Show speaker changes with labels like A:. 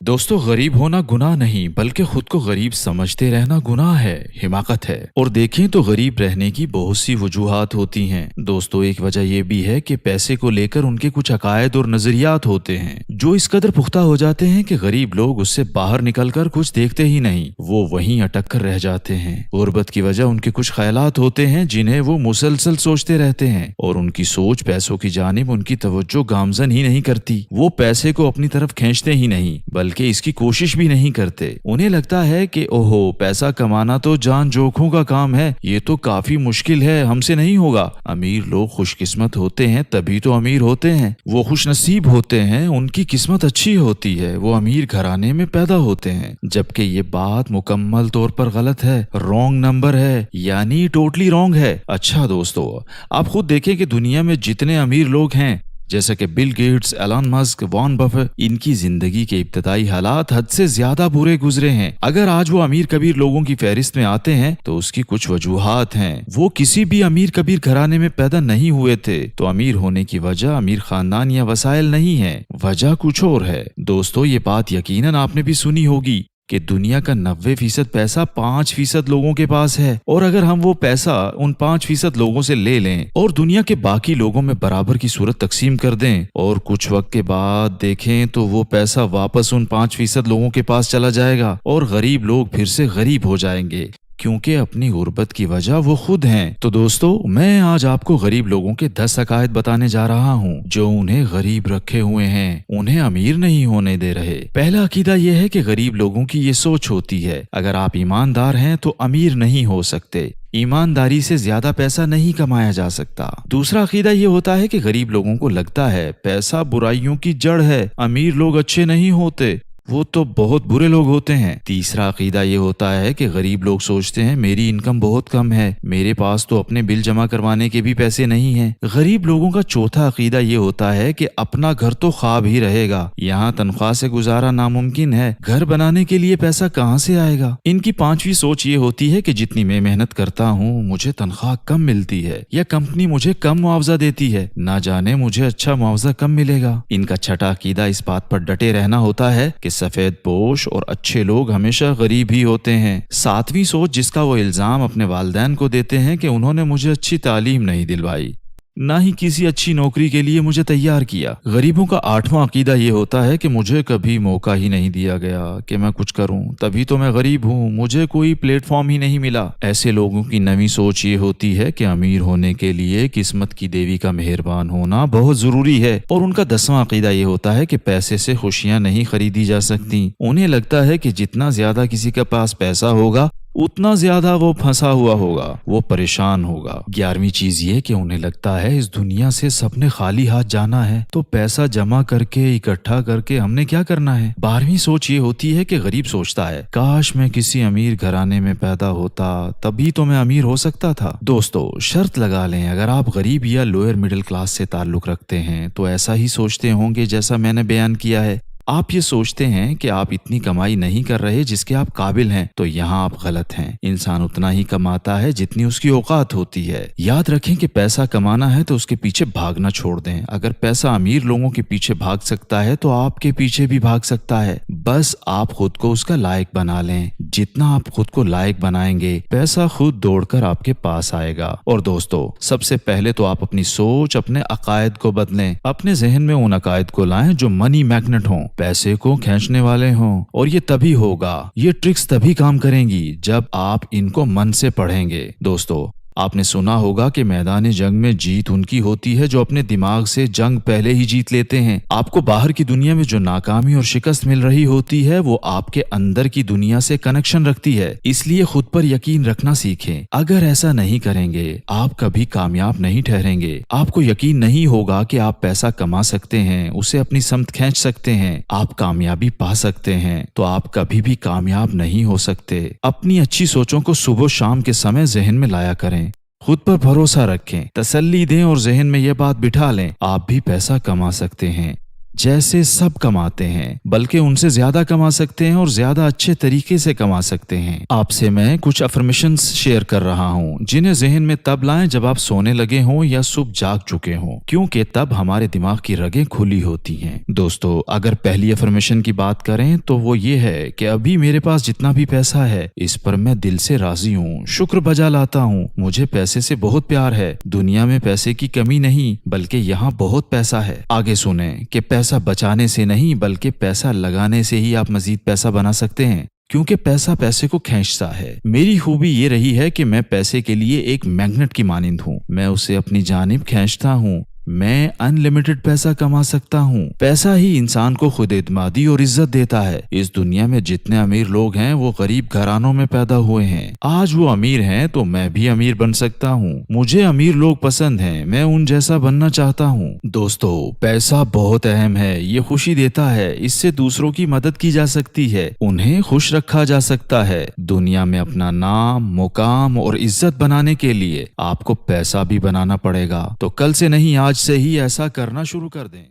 A: दोस्तों, गरीब होना गुनाह नहीं बल्कि खुद को गरीब समझते रहना गुनाह है, हिमाकत है। और देखें तो गरीब रहने की बहुत सी वजूहात होती हैं। दोस्तों, एक वजह यह भी है कि पैसे को लेकर उनके कुछ अकायद और नजरियात होते हैं जो इस कदर पुख्ता हो जाते हैं कि गरीब लोग उससे बाहर निकलकर कुछ देखते ही नहीं, वो वहीं अटक कर रह जाते हैं। गुर्बत की वजह उनके कुछ ख्यालात होते हैं जिन्हें वो मुसलसल सोचते रहते हैं और उनकी सोच पैसों की जानिब उनकी तवज्जो गामजन ही नहीं करती। वो पैसे को अपनी तरफ खींचते ही नहीं बल्कि इसकी कोशिश भी नहीं करते। उन्हें लगता है कि ओहो, पैसा कमाना तो जान जोखों का काम है, ये तो काफी मुश्किल है, हमसे नहीं होगा। अमीर लोग खुशकिस्मत होते हैं तभी तो अमीर होते हैं। वो खुशनसीब होते हैं, उनकी किस्मत अच्छी होती है, वो अमीर घराने में पैदा होते हैं। जबकि ये बात मुकम्मल तौर पर गलत है, रॉन्ग नंबर है, यानी टोटली रॉन्ग है। अच्छा दोस्तों, आप खुद देखें कि दुनिया में जितने अमीर लोग हैं जैसे कि Bill Gates, Elon Musk, Warren Buffett, इनकी जिंदगी के इब्तदाई हालात हद से ज्यादा बुरे गुजरे हैं। अगर आज वो अमीर कबीर लोगों की फहरिस्त में आते हैं तो उसकी कुछ वजूहात हैं। वो किसी भी अमीर कबीर घराने में पैदा नहीं हुए थे, तो अमीर होने की वजह अमीर खानदान या वसाइल नहीं है, वजह कुछ और है। दोस्तों, ये बात यकीनन आपने भी सुनी होगी कि दुनिया का 90% पैसा 5% लोगों के पास है, और अगर हम वो पैसा उन 5% लोगों से ले लें और दुनिया के बाकी लोगों में बराबर की सूरत तकसीम कर दें और कुछ वक्त के बाद देखें तो वो पैसा वापस उन 5% लोगों के पास चला जाएगा और गरीब लोग फिर से गरीब हो जाएंगे, क्योंकि अपनी गुर्बत की वजह वो खुद हैं। तो दोस्तों, मैं आज आपको गरीब लोगों के 10 अकायद बताने जा रहा हूँ जो उन्हें गरीब रखे हुए हैं, उन्हें अमीर नहीं होने दे रहे। पहला अकीदा यह है कि गरीब लोगों की ये सोच होती है, अगर आप ईमानदार हैं तो अमीर नहीं हो सकते, ईमानदारी से ज्यादा पैसा नहीं कमाया जा सकता। दूसरा अकीदा ये होता है कि गरीब लोगों को लगता है पैसा बुराइयों की जड़ है, अमीर लोग अच्छे नहीं होते, वो तो बहुत बुरे लोग होते हैं। तीसरा अकीदा ये होता है कि गरीब लोग सोचते हैं मेरी इनकम बहुत कम है, मेरे पास तो अपने बिल जमा करवाने के भी पैसे नहीं हैं। गरीब लोगों का चौथा अकीदा ये होता है कि अपना घर तो ख्वाब ही रहेगा, यहाँ तनख्वाह से गुजारा नामुमकिन है, घर बनाने के लिए पैसा कहाँ से आएगा। इनकी पांचवी सोच ये होती है कि जितनी मैं मेहनत करता हूँ मुझे तनख्वाह कम मिलती है या कंपनी मुझे कम मुआवजा देती है, ना जाने मुझे अच्छा मुआवजा कम मिलेगा। इनका छठा अकीदा इस बात पर डटे रहना होता है कि सफेद पोश और अच्छे लोग हमेशा गरीब ही होते हैं। सातवीं सोच जिसका वो इल्जाम अपने वालिदैन को देते हैं कि उन्होंने मुझे अच्छी तालीम नहीं दिलवाई, ना ही किसी अच्छी नौकरी के लिए मुझे तैयार किया। गरीबों का आठवां अकीदा ये होता है कि मुझे कभी मौका ही नहीं दिया गया कि मैं कुछ करूं, तभी तो मैं गरीब हूं, मुझे कोई प्लेटफॉर्म ही नहीं मिला। ऐसे लोगों की नवीं सोच ये होती है कि अमीर होने के लिए किस्मत की देवी का मेहरबान होना बहुत जरूरी है। और उनका 10वां अकीदा ये होता है कि पैसे से खुशियां नहीं खरीदी जा सकती। उन्हें लगता है कि जितना ज्यादा किसी के पास पैसा होगा उतना ज्यादा वो फंसा हुआ होगा, वो परेशान होगा। 11वीं चीज ये कि उन्हें लगता है इस दुनिया से सबने खाली हाथ जाना है, तो पैसा जमा करके इकट्ठा करके हमने क्या करना है। 12वीं सोच ये होती है कि गरीब सोचता है काश मैं किसी अमीर घराने में पैदा होता, तभी तो मैं अमीर हो सकता था। दोस्तों, शर्त लगा लें अगर आप गरीब या लोअर मिडिल क्लास से ताल्लुक रखते हैं तो ऐसा ही सोचते होंगे जैसा मैंने बयान किया है। आप ये सोचते हैं कि आप इतनी कमाई नहीं कर रहे जिसके आप काबिल हैं, तो यहाँ आप गलत हैं। इंसान उतना ही कमाता है जितनी उसकी औकात होती है। याद रखें कि पैसा कमाना है तो उसके पीछे भागना छोड़ दें। अगर पैसा अमीर लोगों के पीछे भाग सकता है तो आपके पीछे भी भाग सकता है, बस आप खुद को उसका लायक बना लें। जितना आप खुद को लायक बनाएंगे पैसा खुद दौड़कर आपके पास आएगा। और दोस्तों, सबसे पहले तो आप अपनी सोच, अपने अकायद को बदलें। अपने जहन में उन अकायद को लाएं जो मनी मैग्नेट हों, पैसे को खींचने वाले हों, और ये तभी होगा, ये ट्रिक्स तभी काम करेंगी जब आप इनको मन से पढ़ेंगे। दोस्तों, आपने सुना होगा कि मैदान जंग में जीत उनकी होती है जो अपने दिमाग से जंग पहले ही जीत लेते हैं। आपको बाहर की दुनिया में जो नाकामी और शिकस्त मिल रही होती है वो आपके अंदर की दुनिया से कनेक्शन रखती है, इसलिए खुद पर यकीन रखना सीखें। अगर ऐसा नहीं करेंगे आप कभी कामयाब नहीं ठहरेंगे। आपको यकीन नहीं होगा कि आप पैसा कमा सकते हैं, उसे अपनी समत खींच सकते हैं, आप कामयाबी पा सकते हैं, तो आप कभी भी कामयाब नहीं हो सकते। अपनी अच्छी सोचों को सुबह शाम के समय जहन में लाया करें, खुद पर भरोसा रखें, तसल्ली दें और जहन में यह बात बिठा लें आप भी पैसा कमा सकते हैं। जैसे सब कमाते हैं, बल्कि उनसे ज्यादा कमा सकते हैं और ज्यादा अच्छे तरीके से कमा सकते हैं। आपसे मैं कुछ अफर्मेशंस शेयर कर रहा हूँ जिन्हें जहन में तब लाएं जब आप सोने लगे हों या सुबह जाग चुके हों, क्योंकि तब हमारे दिमाग की रगें खुली होती हैं। दोस्तों, अगर पहली अफर्मेशन की बात करें तो वो ये है कि अभी मेरे पास जितना भी पैसा है इस पर मैं दिल से राजी हूँ, शुक्र बजा लाता हूँ। मुझे पैसे से बहुत प्यार है, दुनिया में पैसे की कमी नहीं, बल्कि यहाँ बहुत पैसा है। आगे सुने कि पैसा बचाने से नहीं बल्कि पैसा लगाने से ही आप मजीद पैसा बना सकते हैं, क्योंकि पैसा पैसे को खींचता है। मेरी खूबी ये रही है कि मैं पैसे के लिए एक मैग्नेट की मानिंद हूँ, मैं उसे अपनी जानिब खींचता हूँ। मैं अनलिमिटेड पैसा कमा सकता हूँ। पैसा ही इंसान को खुद एतमादी और इज्जत देता है। इस दुनिया में जितने अमीर लोग हैं वो गरीब घरानों में पैदा हुए हैं। आज वो अमीर हैं तो मैं भी अमीर बन सकता हूँ। मुझे अमीर लोग पसंद हैं, मैं उन जैसा बनना चाहता हूँ। दोस्तों, पैसा बहुत अहम है, ये खुशी देता है, इससे दूसरों की मदद की जा सकती है, उन्हें खुश रखा जा सकता है। दुनिया में अपना नाम, मुकाम और इज्जत बनाने के लिए आपको पैसा भी बनाना पड़ेगा। तो कल से नहीं, आज से ही ऐसा करना शुरू कर दें।